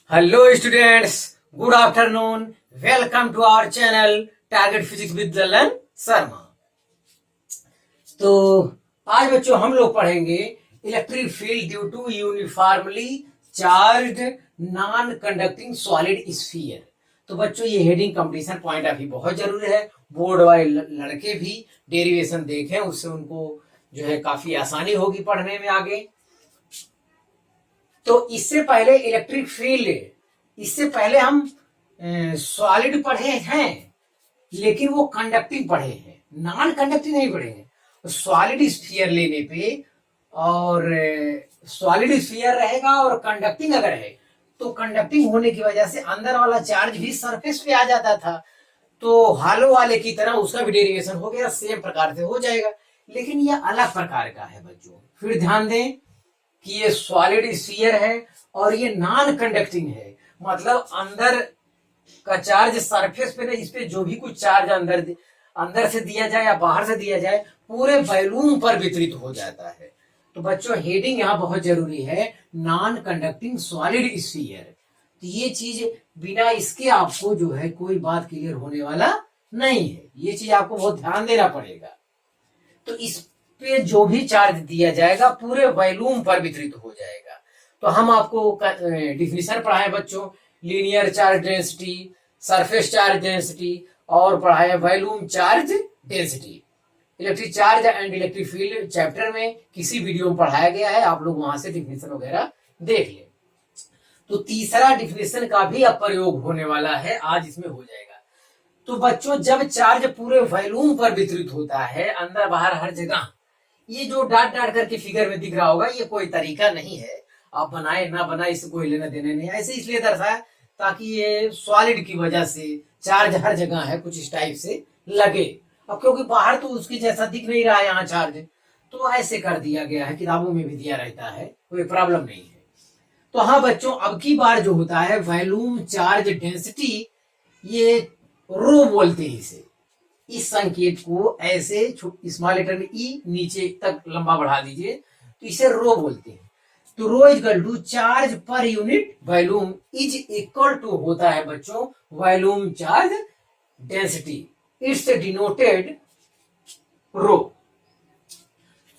Hello students, good afternoon. Welcome to our channel Target Physics with Lalan Sharma. तो आज बच्चों हम लोग पढ़ेंगे electric field due to uniformly charged non conducting solid sphere. तो बच्चों ये heading competition point of view बहुत जरूरी है। बोर्ड वाले लड़के भी डेरिवेशन देखें, उससे उनको जो है काफी आसानी होगी पढ़ने में आगे। तो इससे पहले इलेक्ट्रिक फील्ड, इससे पहले हम सॉलिड पढ़े हैं, लेकिन वो कंडक्टिंग पढ़े हैं, नॉन कंडक्टिंग नहीं पढ़े हैं। सॉलिड स्फीयर लेने पे, और सॉलिड स्फीयर रहेगा और कंडक्टिंग अगर है तो कंडक्टिंग होने की वजह से अंदर वाला चार्ज भी सरफेस पे आ जाता था, तो हालो वाले की तरह उसका भी डेरिवेशन हो गया, सेम प्रकार से हो जाएगा। लेकिन यह अलग प्रकार का है बच्चों। फिर ध्यान दें कि ये सॉलिड स्फीयर है और ये नॉन कंडक्टिंग है, मतलब अंदर का चार्ज सरफेस पे नहीं, इस पे जो भी कुछ चार्ज अंदर से दिया जाए या बाहर से दिया जाए पूरे वॉल्यूम पर वितरित हो जाता है। तो बच्चों हेडिंग यहाँ बहुत जरूरी है, नॉन कंडक्टिंग सॉलिड स्फीयर। तो ये चीज बिना इसके आपको जो है कोई बात क्लियर होने वाला नहीं है, ये चीज आपको बहुत ध्यान देना पड़ेगा। तो इस पे जो भी चार्ज दिया जाएगा पूरे वॉल्यूम पर वितरित हो जाएगा। तो हम आपको डिफिनेशन पढ़ाए बच्चों, linear charge density, surface charge density, और पढ़ाया volume charge density. Electric charge and electric field chapter में किसी वीडियो में पढ़ाया गया है, आप लोग वहां से डिफिनेशन वगैरह देख लें। तो तीसरा डिफिनेशन का भी अब प्रयोग होने वाला है, आज इसमें हो जाएगा। तो बच्चों जब चार्ज पूरे वॉल्यूम पर वितरित होता है, अंदर बाहर हर जगह, ये जो डाट डाट करके फिगर में दिख रहा होगा, ये कोई तरीका नहीं है, आप बनाए ना बनाए इससे कोई लेना देना नहीं। ऐसे इसलिए दर्शाया ताकि ये सॉलिड की वजह से चार्ज हर जगह है, कुछ इस टाइप से लगे। अब क्योंकि बाहर तो उसके जैसा दिख नहीं रहा है यहाँ चार्ज, तो ऐसे कर दिया गया है, किताबों में भी दिया रहता है, कोई प्रॉब्लम नहीं है। तो हाँ बच्चों, अब की बार जो होता है वॉल्यूम चार्ज डेंसिटी, ये रो बोलते हैं इसे। इस संकेत को ऐसे स्मॉल लेटर में ई नीचे तक लंबा बढ़ा दीजिए, तो इसे रो बोलते हैं। तो रो इक्वल टू चार्ज पर unit volume is equal to होता है बच्चों volume charge density, it's denoted rho.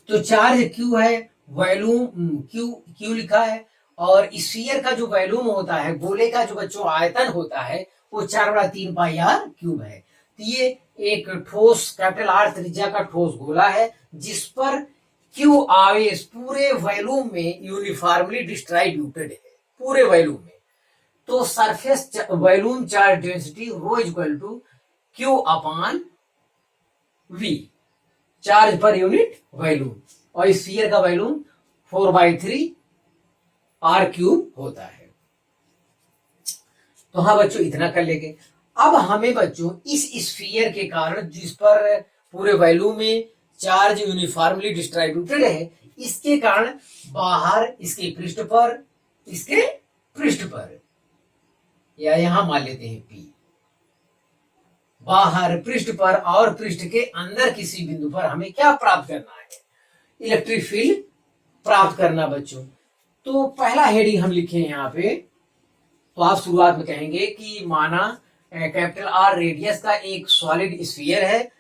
तो चार्ज क्यू है, वॉल्यूम क्यू लिखा है, और स्फीयर का जो वॉल्यूम होता है, गोले का जो बच्चों आयतन होता है, वो 4/3 पाई आर क्यूब है। तो ये एक ठोस कैपिटल आर त्रिज्या का ठोस गोला है, जिस पर क्यू आवेश पूरे वॉल्यूम में यूनिफॉर्मली डिस्ट्रीब्यूटेड है, पूरे वॉल्यूम में। तो surface volume charge density rho equal to Q upon V, charge पर यूनिट वॉल्यूम, और स्फीयर का वॉल्यूम 4/3 आर क्यूब होता है। तो हाँ बच्चों, इतना कर लेंगे। अब हमें बच्चों इस स्फीयर के कारण, जिस पर पूरे वॉल्यूम में चार्ज यूनिफॉर्मली डिस्ट्रीब्यूटेड है, इसके कारण बाहर इसके पृष्ठ पर, इसके पृष्ठ पर, या यहां मान लेते हैं पी, बाहर पृष्ठ पर और पृष्ठ के अंदर किसी बिंदु पर हमें क्या प्राप्त करना है? इलेक्ट्रिक फील्ड प्राप्त करना बच्चों। तो पहला हेडिंग हम लिखे यहाँ पे, तो आप शुरुआत में कहेंगे कि माना कैपिटल आर रेडियस का एक सॉलिड स्फीयर है,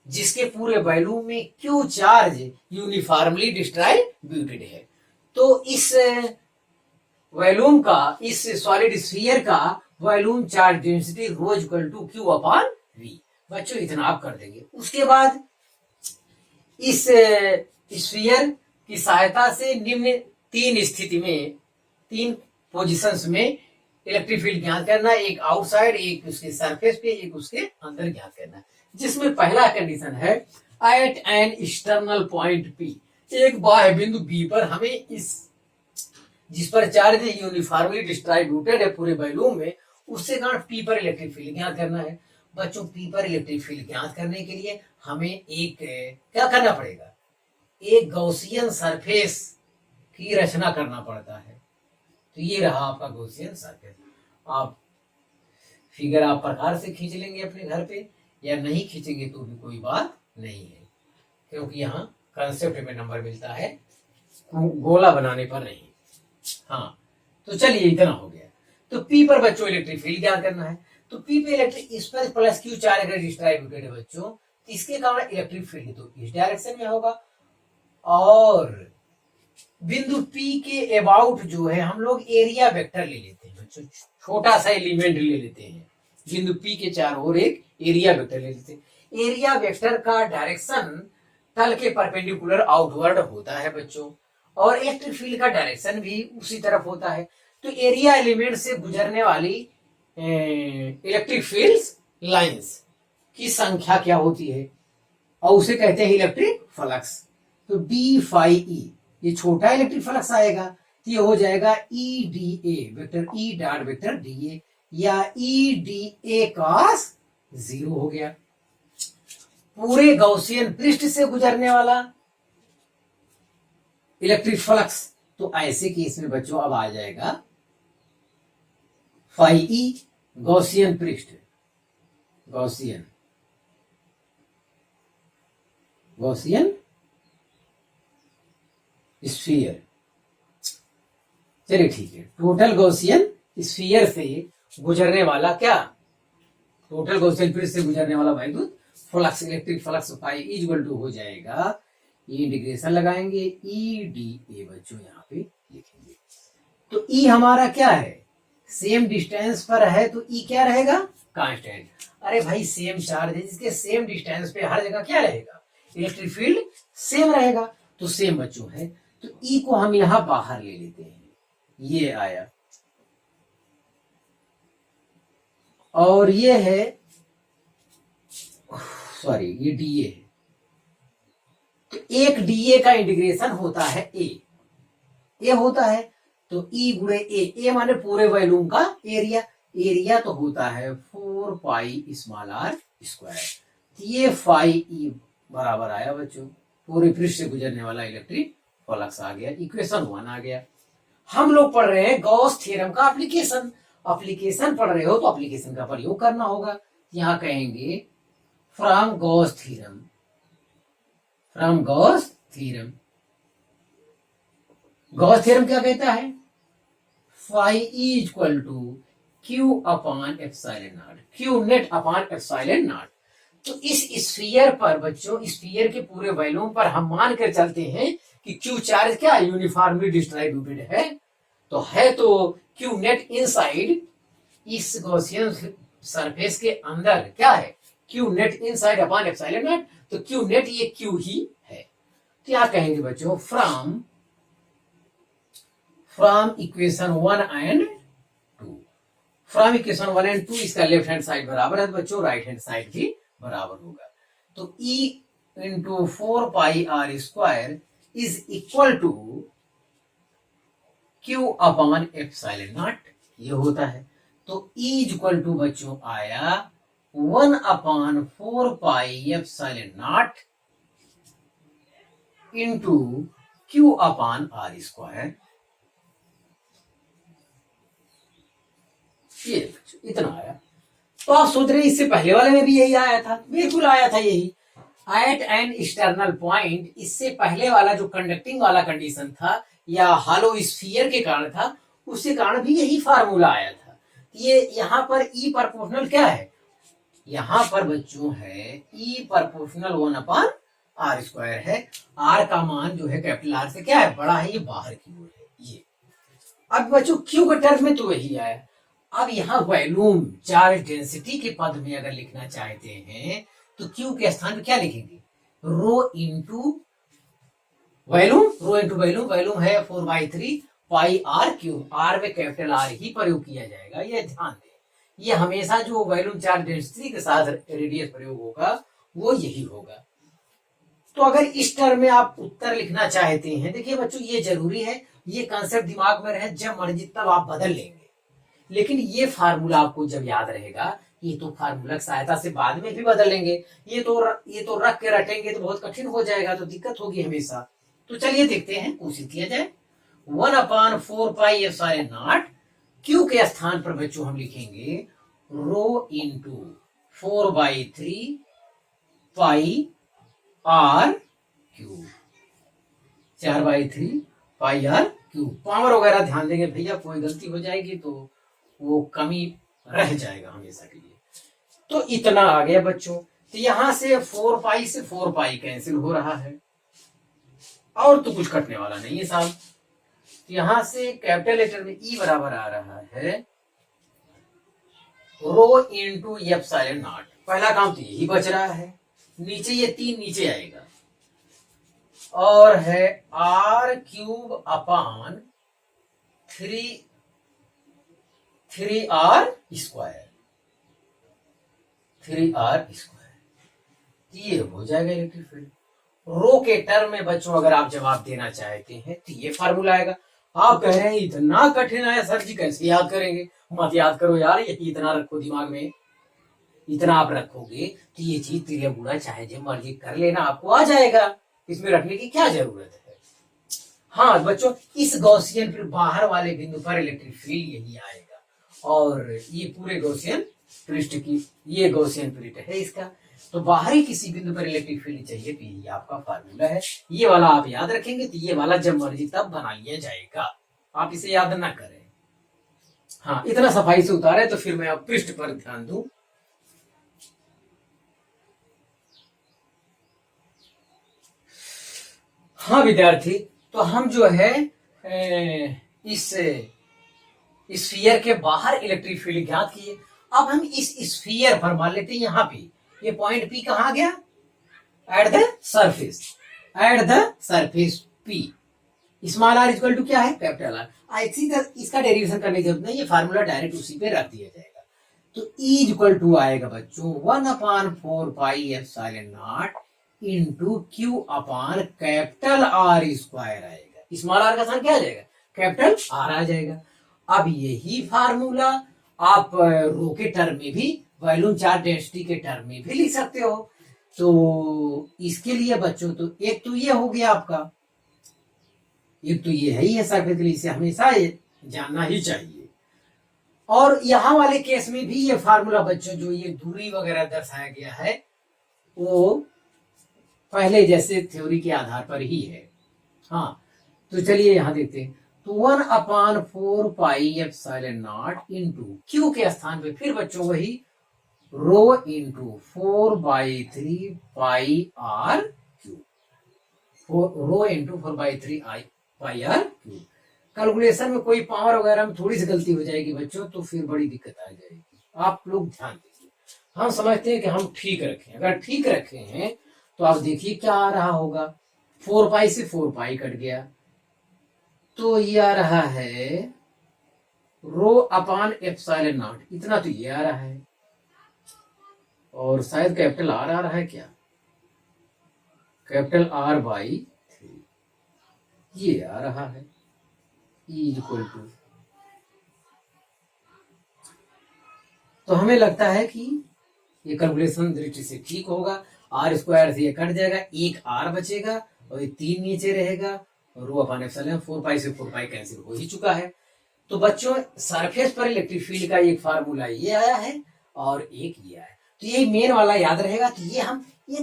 जिसके पूरे वॉल्यूम में क्यू चार्ज यूनिफॉर्मली डिस्ट्रीब्यूटेड है। तो इस वॉल्यूम का, इस सॉलिड स्फीयर का volume charge density rho equal to Q upon V. बच्चों इतना आप कर देंगे। उसके बाद इस स्फीयर की सहायता से निम्न तीन स्थिति में, तीन पोजीशंस में इलेक्ट्रिक फील्ड ज्ञात करना, एक आउटसाइड, एक उसके सरफेस पे, एक उसके अंदर ज्ञात करना। जिसमें पहला कंडीशन है at an external point P, एक बाह्य बिंदु बी पर हमें इस, जिस पर चार्ज यूनिफॉर्मली डिस्ट्रीब्यूटेड है पूरे वॉल्यूम में, उससे कारण पी पर इलेक्ट्रिक फील्ड ज्ञात करना है। बच्चों पी पर इलेक्ट्रिक फील्ड ज्ञात करने के लिए हमें एक क्या करना पड़ेगा? एक गॉसियन सरफेस की रचना करना पड़ता है। तो ये रहा आपका गॉसियन सरफेस। आप फिगर आप प्रकार से खींच लेंगे अपने घर पे, या नहीं खींचेंगे तो भी कोई बात नहीं है, क्योंकि यहाँ कंसेप्ट में नंबर मिलता है, गोला बनाने पर नहीं। हाँ, तो चलिए इतना हो गया। तो P पर बच्चों इलेक्ट्रिक फील्ड ज्ञात करना है। तो P पे इलेक्ट्रिक, इस पर प्लस Q चार्ज अगर डिस्ट्रीब्यूटेड है बच्चों, तो इसके कारण इलेक्ट्रिक फील्ड तो इस डायरेक्शन में होगा। और बिंदु P के अबाउट जो है हम लोग एरिया वेक्टर ले लेते हैं बच्चों, छोटा सा एलिमेंट ले लेते हैं। बिंदु P के चारों ओर एक एरिया वेक्टर ले लेते हैं। एरिया वेक्टर का डायरेक्शन तल के परपेंडिकुलर आउटवर्ड होता है बच्चों, और इलेक्ट्रिक फील्ड का डायरेक्शन भी उसी तरफ होता है। तो एरिया एलिमेंट से गुजरने वाली इलेक्ट्रिक फील्ड्स लाइंस की संख्या क्या होती है, और उसे कहते हैं इलेक्ट्रिक फ्लक्स। तो डी फाई ई, ये छोटा इलेक्ट्रिक फ्लक्स आएगा, तो ये हो जाएगा ई D A vector, E dot vector D A, या ई डी ए कॉस 0 हो गया। पूरे गौसियन पृष्ठ से गुजरने वाला इलेक्ट्रिक फ्लक्स, तो ऐसे केस में बच्चों अब आ जाएगा फाई ई गौसियन पृष्ठ, गौसियन स्फीयर। चलिए ठीक है, टोटल गौसियन स्फीयर से गुजरने वाला क्या, टोटल गौसियन पृष्ठ से गुजरने वाला वैद्युत flux, electric flux phi equal to हो जाएगा, ये इंटीग्रेशन लगाएंगे ई डी ए बच्चों यहाँ पे लिखेंगे। तो ई हमारा क्या है, सेम डिस्टेंस पर है, तो ई क्या रहेगा, कांस्टेंट। अरे भाई सेम चार्ज है, जिसके सेम डिस्टेंस पे हर जगह क्या रहेगा, इलेक्ट्रिक फील्ड सेम रहेगा, तो सेम बच्चों है। तो ई को हम यहां बाहर ले लेते हैं, ये आया, और ये है, सॉरी ये डी ए है। तो एक डीए का इंटीग्रेशन होता है ए होता है, तो ई गुणे ए माने पूरे वॉल्यूम का एरिया, एरिया तो होता है 4 पाई स्मॉल आर स्क्वायर। ये फाई ई बराबर आया बच्चों, पूरे पृष्ठ से गुजरने वाला इलेक्ट्रिक फ्लक्स आ गया, इक्वेशन 1 आ गया। हम लोग पढ़ रहे हैं गॉस थ्योरम का एप्लीकेशन, एप्लीकेशन पढ़ रहे हो तो एप्लीकेशन का प्रयोग करना होगा। यहां कहेंगे from Gauss theorem, from Gauss theorem. Gauss theorem क्या कहता है, phi equal to Q upon epsilon naught, Q net upon epsilon naught. तो इस स्फीयर पर बच्चों, स्फीयर के पूरे वॉल्यूम पर हम मान कर चलते हैं कि क्यू चार्ज क्या यूनिफॉर्मली डिस्ट्रीब्यूटेड है, तो क्यू नेट इनसाइड इस गॉसियन सरफेस के अंदर क्या है, Q net inside upon epsilon naught. तो क्यू नेट ये क्यू ही है। तो यहां कहेंगे बच्चों from equation 1 and 2, from equation 1 and 2 इसका लेफ्ट हैंड साइड बराबर है तो बच्चों राइट हैंड साइड भी बराबर होगा। तो E into 4 pi R square is equal to Q upon epsilon naught, ये होता है। तो E इक्वल टू बच्चों आया 1 upon 4 pi epsilon naught into Q upon R square. ये इतना आया। तो आप सोच रहे इससे पहले वाले में भी यही आया था, बिल्कुल आया था यही, एट एन एक्सटर्नल पॉइंट। इससे पहले वाला जो कंडक्टिंग वाला कंडीशन था या हॉलो स्फीयर के कारण था, उसके कारण भी यही फार्मूला आया था। ये यहाँ पर ई प्रोपोर्शनल क्या है, यहाँ पर बच्चों है ई प्रोपोर्शनल 1 अपॉन आर स्क्वायर है। आर का मान जो है कैपिटल आर से क्या है, बड़ा है, ये बाहर की ओर है ये। अब बच्चों क्यू के टर्म में तो वही आया। अब यहाँ वॉल्यूम चार्ज डेंसिटी के पद में अगर लिखना चाहते हैं तो क्यू के स्थान पे क्या लिखेंगे, rho into volume, rho into volume, volume है 4/3 पाई आर क्यूब, आर में कैपिटल आर ही प्रयोग किया जाएगा, ये ध्यान दें। ये हमेशा जो वॉल्यूम चार्ज डेंसिटी के साथ रेडियस प्रयोग होगा वो यही होगा। तो अगर इस टर्म में आप उत्तर लिखना चाहते हैं, देखिए बच्चों ये जरूरी है, ये कंसेप्ट दिमाग में रहे, जब मर्जी तब आप बदल लेंगे, लेकिन ये फार्मूला आपको जब याद रहेगा, ये तो फार्मूला की सहायता से बाद में भी बदल लेंगे, ये तो रख के रटेंगे तो बहुत कठिन हो जाएगा, तो दिक्कत होगी हमेशा। तो चलिए देखते हैं, कोशिश किया जाए। 1 upon 4 pi epsilon naught, Q के स्थान पर बच्चों हम लिखेंगे rho into 4/3 pi R cube, 4/3 pi R cube. Power वगैरह ध्यान देंगे भैया, कोई गलती हो जाएगी तो वो कमी रह जाएगा हमेशा के लिए। तो इतना आ गया बच्चों। तो यहां से 4 पाई से 4 पाई कैंसिल हो रहा है और तो कुछ कटने वाला नहीं है साहब। यहां से कैपिटल लेटर में ई बराबर आ रहा है रो इंटू एप्सिलॉन नॉट। पहला काम तो यही बच रहा है, नीचे ये 3 नीचे आएगा और है R cube upon 3r square, 3r square. ये हो जाएगा इलेक्ट्रिक फील्ड। रो के टर्म में बच्चों अगर आप जवाब देना चाहते हैं तो ये फार्मूला आएगा। आप कह रहे हैं इतना कठिन है सर जी, कैसे याद करेंगे? मत याद करो यार, यही इतना रखो दिमाग में। इतना आप रखोगे तो ये चीज तिले बुरा चाहे जो मर्जी कर लेना, आपको आ जाएगा। इसमें रखने की क्या जरूरत है? हाँ बच्चों, इस गॉसियन फिर बाहर वाले बिंदु पर इलेक्ट्रिक फील्ड यही आएगा और ये पूरे गॉसियन पृष्ठ की ये गॉसियन पृष्ठ है इसका। तो बाहरी किसी बिंदु पर इलेक्ट्रिक फील्ड चाहिए तो ये आपका फार्मूला है। ये वाला आप याद रखेंगे तो ये वाला जब मर्जी तब बना लिया जाएगा, आप इसे याद ना करें। हाँ, इतना सफाई से उतारे तो फिर मैं अब पृष्ठ पर ध्यान दूं। हाँ विद्यार्थी, तो हम जो है इस स्फीयर के बाहर इलेक्ट्रिक फील्ड ज्ञात किए। अब हम इस स्फीयर पर मान लेते हैं यहाँ पे ये पॉइंट पी कहाँ गया? At the surface, at the surface P. Small R equal to क्या है? Capital R. इसका डेरिवेशन करने की जरूरत नहीं, ये फार्मूला डायरेक्ट उसी पे रख दिया जाएगा। तो ई इक्वल टू आएगा बच्चों 1/4 pi epsilon naught into Q upon capital are square आएगा। स्मॉल आर का स्थान क्या आ जाएगा? कैपिटल आर आ जाएगा। अब यही फार्मूला आप रो के टर्म में भी, वॉल्यूम चार्ज डेंसिटी के टर्म में भी लिख सकते हो। तो इसके लिए बच्चों तो एक तो ये हो गया आपका, एक तो ये है ही है सरफेस के लिए, इसे हमेशा जानना ही चाहिए। और यहाँ वाले केस में भी ये फार्मूला बच्चों जो ये दूरी वगैरह दर्शाया गया है वो पहले जैसे थ्योरी के आधार पर ही है। हाँ, तो चलिए यहाँ देखते हैं। तो 1/4 pi epsilon naught into Q के स्थान पे फिर बच्चों वही rho into 4/3 pi R Q, rho into 4/3 pi R Q. Calculation में कोई पावर वगैरह में थोड़ी सी गलती हो जाएगी बच्चों तो फिर बड़ी दिक्कत आ जाएगी। आप लोग ध्यान दीजिए, हम समझते हैं कि हम ठीक रखे, अगर ठीक रखे हैं तो आप देखिए क्या आ रहा होगा। 4 पाई से 4 पाई कट गया तो ये आ रहा है रो अपान एप्सिलॉन नॉट, इतना तो ये आ रहा है और शायद कैपिटल आर आ रहा है क्या? कैपिटल आर बाई 3 ये आ रहा है। ई इक्वल टू, तो हमें लगता है कि ये कैलकुलेशन दृष्टि से ठीक होगा। आर स्क्वायर से ये कट जाएगा, एक आर बचेगा और ये 3 नीचे रहेगा और रो अपान एप्सिलॉन 4 पाई से 4 पाई कैंसिल हो ही चुका है। तो बच्चों सरफेस पर इलेक्ट्रिक फील्ड का एक फार्मूला ये आया है और एक ये आया, तो ये मेन वाला याद रहेगा। तो ये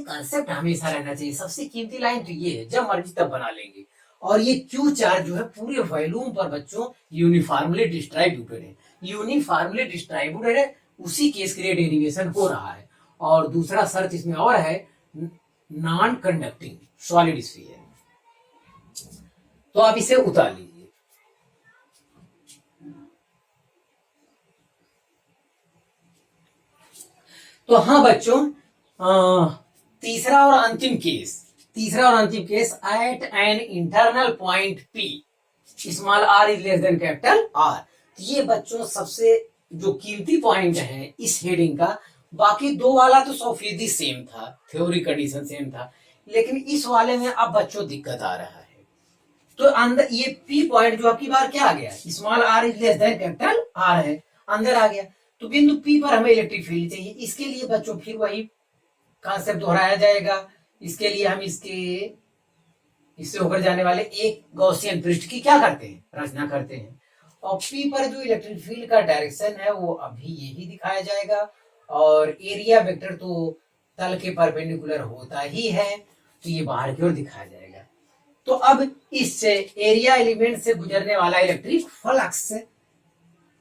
कंसेप्ट हमेशा रहना चाहिए। सबसे कीमती लाइन तो ये है, जब मर्जी तब बना लेंगे। और ये क्यू चार्ज जो है पूरे वॉल्यूम पर बच्चों यूनिफॉर्मली डिस्ट्रीब्यूटेड है, यूनिफॉर्मली डिस्ट्रीब्यूटेड है, उसी केस के लिए डेरिवेशन हो रहा है। और दूसरा शर्त इसमें और है, नॉन कंडक्टिंग सॉलिड स्फीयर। तो आप इसे उतार लीजिए। तो हाँ बच्चों, तीसरा और अंतिम case at an internal point P small R is less than capital R. ये बच्चों सबसे जो कीमती पॉइंट है इस हेडिंग का। बाकी दो वाला तो 100% सेम था, थ्योरी कंडीशन सेम था, लेकिन इस वाले में अब बच्चों दिक्कत आ रहा है। तो अंदर ये पी पॉइंट जो आपकी बार क्या आ गया? Small R is less than capital R है, अंदर आ गया। तो बिंदु पी पर हमें इलेक्ट्रिक फील्ड चाहिए। इसके लिए बच्चों फिर वही कॉन्सेप्ट दोहराया जाएगा। इसके लिए हम इससे होकर जाने वाले एक गॉसियन पृष्ठ की क्या करते हैं? रचना करते हैं। और पी पर जो इलेक्ट्रिक फील्ड का डायरेक्शन है वो अभी यही दिखाया जाएगा और एरिया वेक्टर तो तल के परपेंडिकुलर होता ही है, तो ये बाहर की ओर दिखाया जाएगा। तो अब इससे एरिया एलिमेंट से गुजरने वाला इलेक्ट्रिक फ्लक्स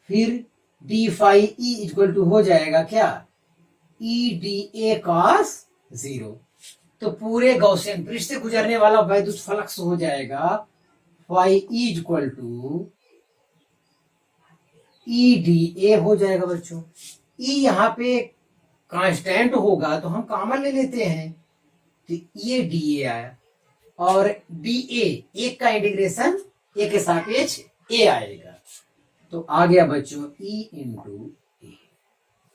फिर D phi E equal to हो जाएगा क्या, ई डी ए कॉस 0। तो पूरे गॉसियन पृष्ठ से गुजरने वाला वैद्युत फ्लक्स हो जाएगा phi E equal to E D A हो जाएगा बच्चों। ई यहाँ पे कांस्टेंट होगा तो हम कॉमन ले लेते हैं, तो ये डी ए आया, और डी ए एक का इंटीग्रेशन ए के सापेक्ष ए आएगा, तो आ गया बच्चों ई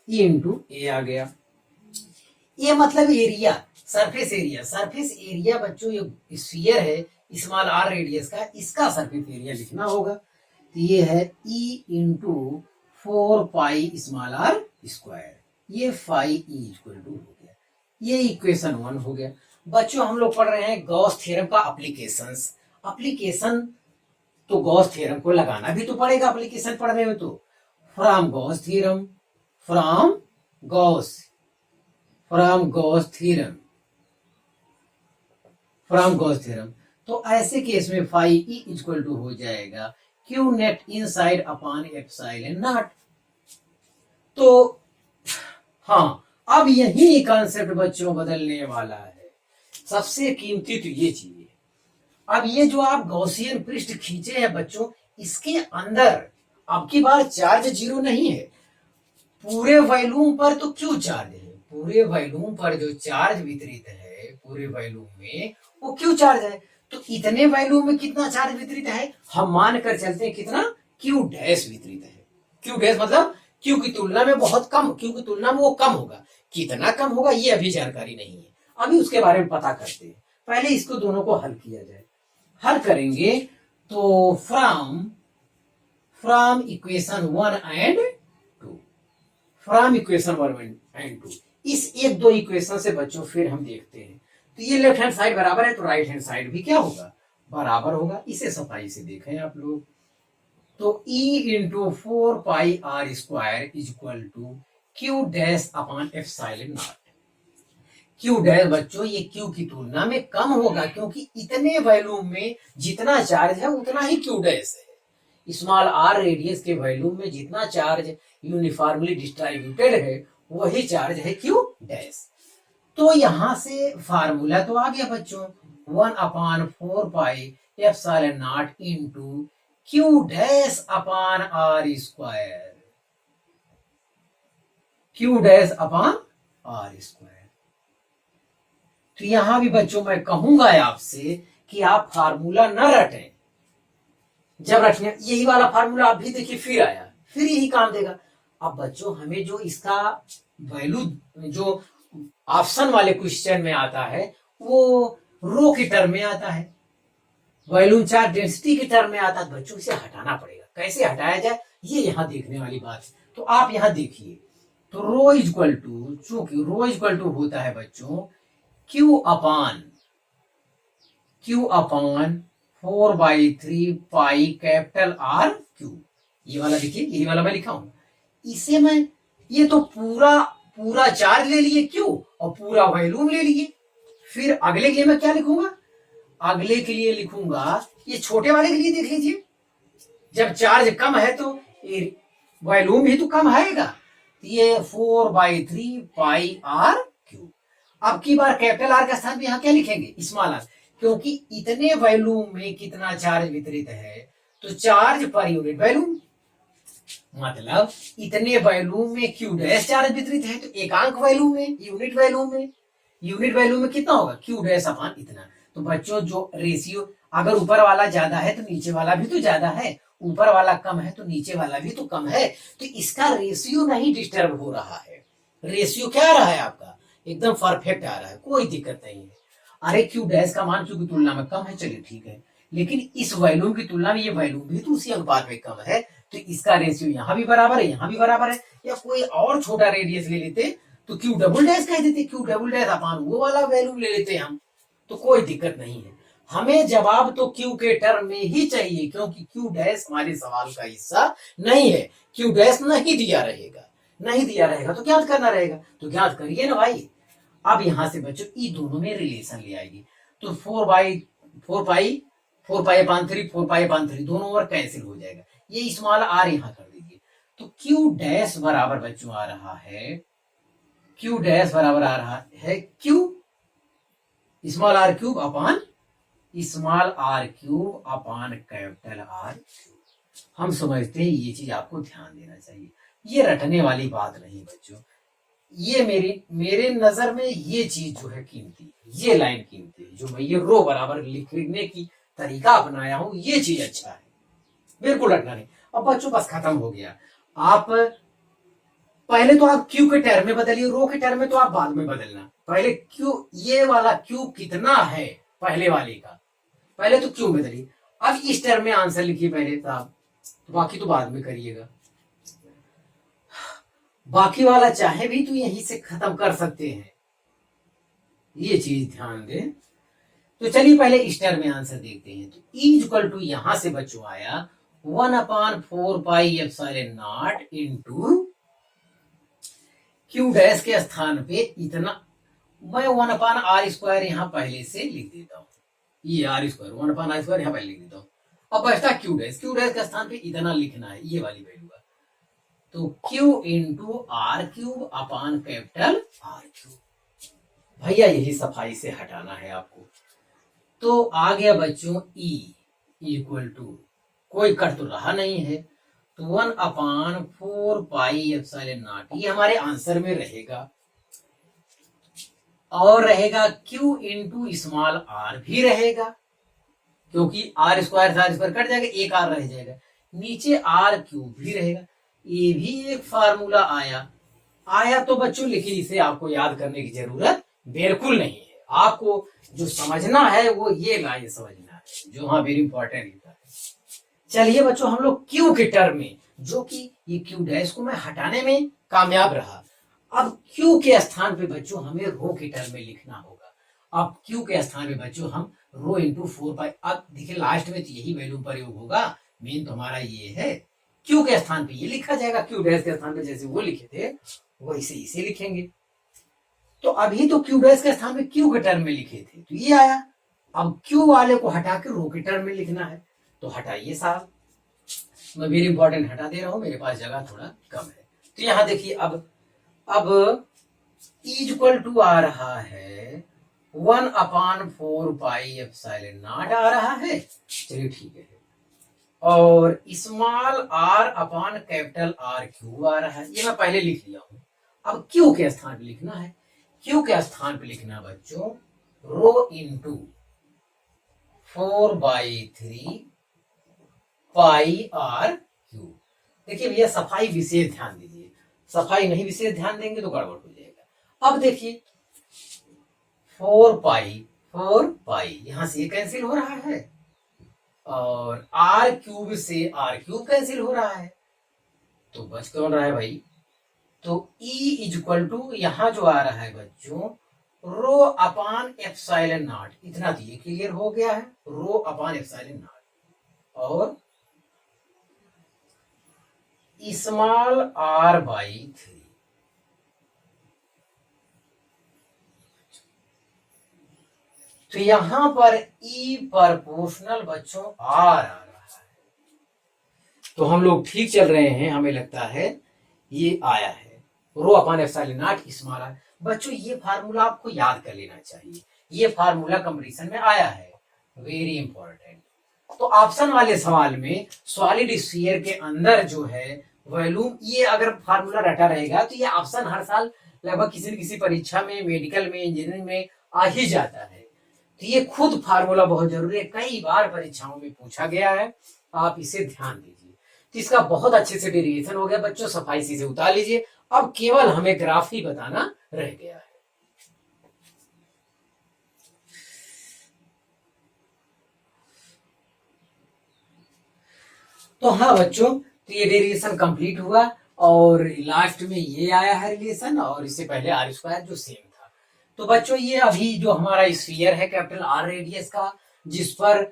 इंटू ए आ गया। ये मतलब area, surface area. Surface area बच्चों ये स्फीयर है स्मॉल आर रेडियस का, इसका सरफेस एरिया लिखना होगा, तो ये है E into 4 pi small R square, ये फाई ई इक्वल टू हो गया। ये इक्वेशन 1 हो गया। बच्चों हम लोग पढ़ रहे हैं गॉस थ्योरम का एप्लीकेशंस। एप्लीकेशन तो गॉस थ्योरम को लगाना भी तो पड़ेगा एप्लीकेशन पढ़ने में, तो from Gauss theorem, from Gauss theorem, तो ऐसे केस में फाई ई इक्वल टू हो जाएगा Q net inside upon epsilon naught. तो हाँ, अब यही कॉन्सेप्ट बच्चों बदलने वाला है। सबसे कीमती तो ये चीज है। अब ये जो आप गॉसियन पृष्ठ खींचे हैं बच्चों, इसके अंदर अब की बार चार्ज 0 नहीं है। पूरे वॉल्यूम पर तो क्यों चार्ज है, पूरे वॉल्यूम पर जो चार्ज वितरित है पूरे वॉल्यूम में, वो क्यों चार्ज है। तो इतने वॉल्यूम में कितना चार्ज वितरित है, हम मान कर चलते हैं कितना, क्यू डैश वितरित है। क्यू डैश मतलब क्यू की तुलना में बहुत कम, क्यू की तुलना में वो कम होगा। कितना कम होगा ये अभी जानकारी नहीं है, अभी उसके बारे में पता करते हैं। पहले इसको दोनों को हल किया जाए। हल करेंगे तो from equation 1 and 2, from equation 1 and 2, इस एक दो इक्वेशन से बच्चों फिर हम देखते हैं। तो ये लेफ्ट हैंड साइड बराबर है तो राइट हैंड साइड भी क्या होगा, बराबर होगा। इसे सफाई से देखें आप लोग। तो E into 4 pi R square is equal to Q dash upon epsilon naught. Q dash बच्चों ये क्यू की तुलना में कम होगा, क्योंकि इतने वॉल्यूम में जितना चार्ज है उतना ही क्यू डैश है। स्मॉल आर रेडियस के वॉल्यूम में जितना चार्ज यूनिफॉर्मली डिस्ट्रीब्यूटेड है वही चार्ज है क्यू डैश। तो यहां से फार्मूला तो आ गया बच्चों, 1/4 pi epsilon naught into Q dash upon R square, Q dash upon R square. तो यहां भी बच्चों मैं कहूंगा आपसे कि आप फार्मूला न रटें। जब रटने यही वाला फार्मूला आप भी देखिए फिर आया, फिर यही काम देगा। अब बच्चों हमें जो इसका वैल्यू जो ऑप्शन वाले क्वेश्चन में आता है वो रो की टर्म में आता है, वॉल्यूम चार्ज डेंसिटी के टर्म में आता है। बच्चों से हटाना पड़ेगा, कैसे हटाया जाए ये यहाँ देखने वाली बात है। तो आप यहाँ देखिए, तो रो इक्वल टू, चूंकि रो इक्वल टू होता है बच्चों Q upon 4/3 pi capital R Q. ये वाला देखिए, यही वाला मैं लिखा हूं। इसे मैं ये तो पूरा चार्ज ले लिए क्यू और पूरा वॉल्यूम ले लिए। फिर अगले के लिए मैं क्या लिखूंगा, अगले के लिए लिखूंगा ये छोटे वाले के लिए देख लीजिए, जब चार्ज कम है तो वॉल्यूम भी तो कम आएगा। ये 4/3 पाई आर क्यू। अब की बार कैपिटल आर का स्थान भी यहाँ क्या लिखेंगे, स्मॉल आर, क्योंकि इतने वॉल्यूम में कितना चार्ज वितरित है, तो चार्ज पर यूनिट वॉल्यूम, मतलब इतने वॉल्यूम में क्यू डैश चार्ज वितरित है, तो एकांक वॉल्यूम में, यूनिट वॉल्यूम में कितना होगा, क्यू डैश अपॉन इतना। तो बच्चों जो रेशियो, अगर ऊपर वाला ज्यादा है तो नीचे वाला भी तो ज्यादा है, ऊपर वाला कम है तो नीचे वाला भी तो कम है। तो इसका रेशियो नहीं डिस्टर्ब हो रहा है, रेशियो क्या आ रहा है आपका, एकदम परफेक्ट आ रहा है, कोई दिक्कत नहीं है। अरे क्यू डैश का मान क्यू की तुलना में कम है, चलिए ठीक है, लेकिन इस वॉल्यूम की तुलना में ये वॉल्यूम भी तो उसी अनुपात में कम है, तो इसका रेशियो यहाँ भी बराबर है, यहाँ भी बराबर है। या कोई और छोटा रेडियस ले लेते तो क्यू डबल डैश कह देते, क्यू डबल डैश अपॉन वो वाला वॉल्यूम ले लेते हम, तो कोई दिक्कत नहीं है। हमें जवाब तो क्यू के टर्म में ही चाहिए, क्योंकि क्यू डैश हमारे सवाल का हिस्सा नहीं है। क्यू डैश नहीं दिया रहेगा तो ज्ञात करना रहेगा, तो ज्ञात करिए ना भाई। अब यहां से बच्चों ई दोनों में रिलेशन ले आएगी, तो 4 पाई अपॉन 3 दोनों ओवर कैंसिल हो जाएगा। ये स्मॉल आर यहाँ कर दीजिए, तो क्यू डैश बराबर बच्चों आ रहा है, क्यू डैश बराबर आ रहा है Q small R cube upon small R cube upon capital R cube. हम समझते हैं ये चीज आपको ध्यान देना चाहिए, ये रटने वाली बात नहीं बच्चों, ये मेरे नजर में ये चीज जो है कीमती, ये लाइन कीमती है, जो मैं ये रो बराबर लिखने की तरीका अपनाया हूं, ये चीज अच्छा है, बिल्कुल रटना नहीं। अब बच्चों बस खत्म हो गया। आप पहले तो आप क्यू के टर्म में बदलिए, रो के टर्म में तो आप बाद में बदलना। पहले क्यू, ये वाला क्यू कितना है पहले वाले का, पहले तो क्यू बदलिए। अब इस टर्म में आंसर लिखिए पहले, तो बाकी तो बाद में करिएगा। बाकी वाला चाहे भी तो यहीं से खत्म कर सकते हैं, ये चीज ध्यान दें। तो चलिए पहले इस टर्म में आंसर देखते हैं। तो ई इक्वल टू यहां से बच्चों आया 1/4πε0 इंटू क्यू डैश के स्थान पे इतना, मैं 1/r² यहां पहले से लिख देता हूं, ये r² 1/r² यहां पहले लिख देता हूं। अब बचता क्यू डैश, क्यू डैश के स्थान पे इतना लिखना है, ये वाली वैल्यू है। तो Q into R cube upon capital R cube, भैया यही सफाई से हटाना है आपको। तो आ गया बच्चों ई इक्वल टू, कोई कट तो रहा नहीं है, तो 1/4πε0, ये हमारे आंसर में रहेगा। और रहेगा क्यू इंटू स्मॉल आर भी रहेगा, क्योंकि आर स्क्वायर कट जाएगा, एक आर रह जाएगा, नीचे आर क्यूब भी रहेगा। ये भी एक फार्मूला आया तो बच्चों, लेकिन इसे आपको याद करने की जरूरत बिल्कुल नहीं है। आपको जो समझना है वो ये लाइन समझना है, जो हाँ वेरी इंपॉर्टेंट होता है। चलिए बच्चों, हम लोग क्यू के टर्म में, जो कि ये क्यू डैश को मैं हटाने में कामयाब रहा, अब क्यू के स्थान पे बच्चों हमें रो के टर्म में लिखना होगा। अब क्यू के स्थान पे बच्चों हम रो इंटू 4π, अब देखिए लास्ट में तो यही वैल्यू प्रयोग होगा, मेन तो हमारा ये है। क्यू के स्थान पे ये लिखा जाएगा, क्यू डैश के स्थान पे जैसे वो लिखे थे वैसे इसे लिखेंगे। तो अभी तो क्यू डैश के स्थान पे क्यू के टर्म में लिखे थे, तो ये आया। अब क्यू वाले को हटा के रो के टर्म में लिखना है, तो हटाइए साहब, मैं वेरी इंपॉर्टेंट हटा दे रहा हूं, मेरे पास जगह थोड़ा कम है। तो यहां देखिए, अब इक्वल टू आ रहा है 1/4πε0 आ रहा है, चलिए ठीक है। और small R upon capital R cube आ रहा है, ये मैं पहले लिख लिया हूं। अब क्यू के स्थान पे लिखना है, क्यू के स्थान पे लिखना बच्चों रो इंटू 4/3πr क्यूब। देखिए भैया सफाई विशेष ध्यान दीजिए, सफाई नहीं विशेष ध्यान देंगे तो गड़बड़ हो जाएगा। अब देखिए 4π यहां से कैंसिल हो रहा है, और आर क्यूब से आर क्यूब कैंसिल हो रहा है, तो बच कौन रहा है भाई, तो ई इक्वल टू यहां जो आ रहा है बच्चों रो अपान ε0, इतना तो ये क्लियर हो गया है, रो अपान ε0 और स्मॉल r/3। तो यहां पर ई प्रोपोर्शनल बच्चों आर आ रहा है, तो हम लोग ठीक चल रहे हैं, हमें लगता है ये आया है रो अपान ε0 स्मॉल आर। बच्चों ये फार्मूला आपको याद कर लेना चाहिए, ये फार्मूला कंपटीशन में आया है, वेरी इंपॉर्टेंट। तो ऑप्शन वाले सवाल में सॉलिड स्फीयर के अंदर जो है वॉल्यूम, ये अगर फार्मूला रटा रहेगा तो ये ऑप्शन हर साल लगभग किसी न किसी परीक्षा में, मेडिकल में, इंजीनियरिंग में आ ही जाता है। तो ये खुद फार्मूला बहुत जरूरी है, कई बार परीक्षाओं में पूछा गया है, आप इसे ध्यान दीजिए। तो इसका बहुत अच्छे से डेरिवेशन हो गया बच्चों, सफाई से उतार लीजिए। अब केवल हमें ग्राफ ही बताना रह गया है। तो हाँ बच्चों, तो ये डेरिवेशन कंप्लीट हुआ और लास्ट में ये आया है रिलेशन, और इससे पहले r² जो सेम था। तो बच्चों ये अभी जो हमारा स्फीयर है कैपिटल आर रेडियस का, जिस पर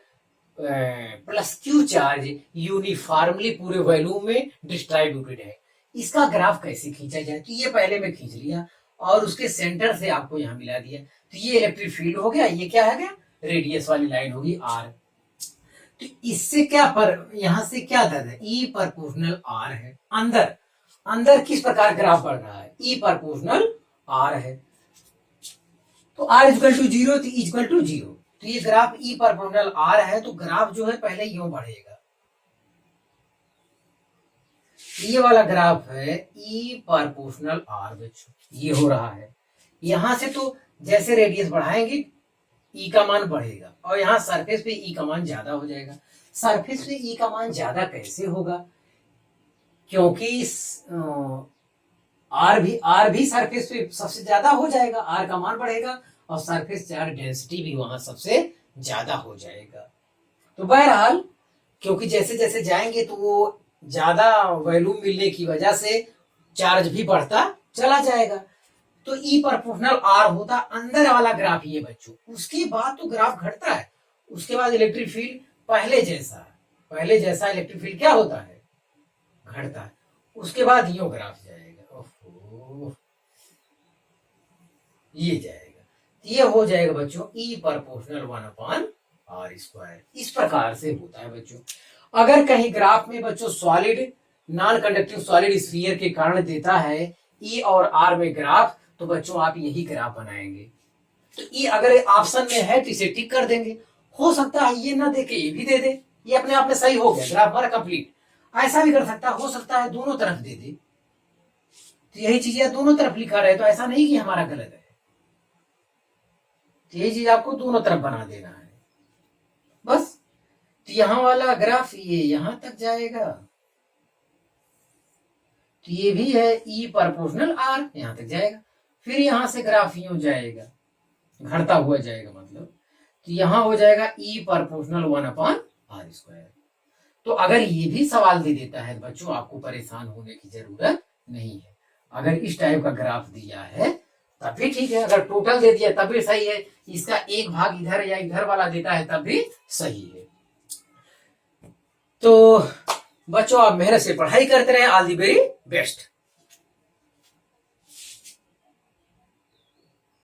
प्लस क्यू चार्ज यूनिफॉर्मली पूरे वॉल्यूम में डिस्ट्रीब्यूटेड है, इसका ग्राफ कैसे खींचा जाए, तो ये पहले मैं खींच लिया और उसके सेंटर से आपको यहाँ मिला दिया। तो ये इलेक्ट्रिक फील्ड हो गया, ये क्या है गया, रेडियस वाली लाइन होगी आर। तो इससे क्या पर यहां से क्या दर्द है, ई प्रोपोर्शनल आर है अंदर, अंदर किस प्रकार ग्राफ बढ़ रहा है, ई प्रोपोर्शनल आर है, तो आर इक्वल टू जीरो तो इक्वल टू जीरो, तो ये ग्राफ ई प्रोपोर्शनल आर है, तो ग्राफ जो है पहले यूं बढ़ेगा, ये वाला ग्राफ है ई प्रोपोर्शनल आर बच्चों, ये हो रहा है, यहां से तो जैसे रेडियस बढ़ाएंगे ई का मान बढ़ेगा, और यहाँ सरफेस पे ई का मान ज्यादा हो जाएगा। सरफेस पे ई का मान ज्यादा कैसे होगा, क्योंकि आर भी सरफेस पे सबसे ज्यादा हो जाएगा, आर का मान बढ़ेगा और सरफेस चार्ज डेंसिटी भी वहां सबसे ज्यादा हो जाएगा। तो बहरहाल क्योंकि जैसे जैसे जाएंगे तो वो ज्यादा वॉल्यूम मिलने की वजह से चार्ज भी बढ़ता चला जाएगा, तो ई प्रोपोर्शनल आर होता अंदर वाला ग्राफ ये बच्चों। उसके बाद तो ग्राफ घटता है, उसके बाद इलेक्ट्रिक फील्ड पहले जैसा इलेक्ट्रिक फील्ड क्या होता है, घटता है, उसके बाद यो ग्राफ जाएगा, ओहो ये जाएगा, ये हो जाएगा बच्चों ई प्रोपोर्शनल 1/r²। इस प्रकार से होता है बच्चों। अगर कहीं ग्राफ में बच्चों solid non conducting solid sphere के कारण देता है ई और आर में ग्राफ, तो बच्चों आप यही ग्राफ बनाएंगे। तो ये अगर ऑप्शन में है तो इसे टिक कर देंगे, हो सकता है ये ना दे के ये भी दे दे, ये अपने आप में सही हो गया, ग्राफ हमारा कंप्लीट। ऐसा भी कर सकता, हो सकता है दोनों तरफ दे दे, तो यही चीज दोनों तरफ लिखा रहे, तो ऐसा नहीं कि हमारा गलत है, तो यही चीज आपको दोनों तरफ बना देना है बस। तो यहां वाला ग्राफ ये यहां तक जाएगा, तो ये भी है ई प्रोपोर्शनल आर, यहां तक जाएगा, फिर यहां से ग्राफ यूं जाएगा, घटता हुआ जाएगा मतलब, तो यहां हो जाएगा ई प्रोपोर्शनल 1/r²। तो अगर ये भी सवाल दे देता है बच्चों, आपको परेशान होने की जरूरत नहीं है। अगर इस टाइप का ग्राफ दिया है तब भी ठीक है, अगर टोटल दे दिया तब भी सही है, इसका एक भाग इधर या इधर वाला देता है तब भी सही है। तो बच्चों आप मेहनत से पढ़ाई करते रहे, ऑल दी वेरी बेस्ट।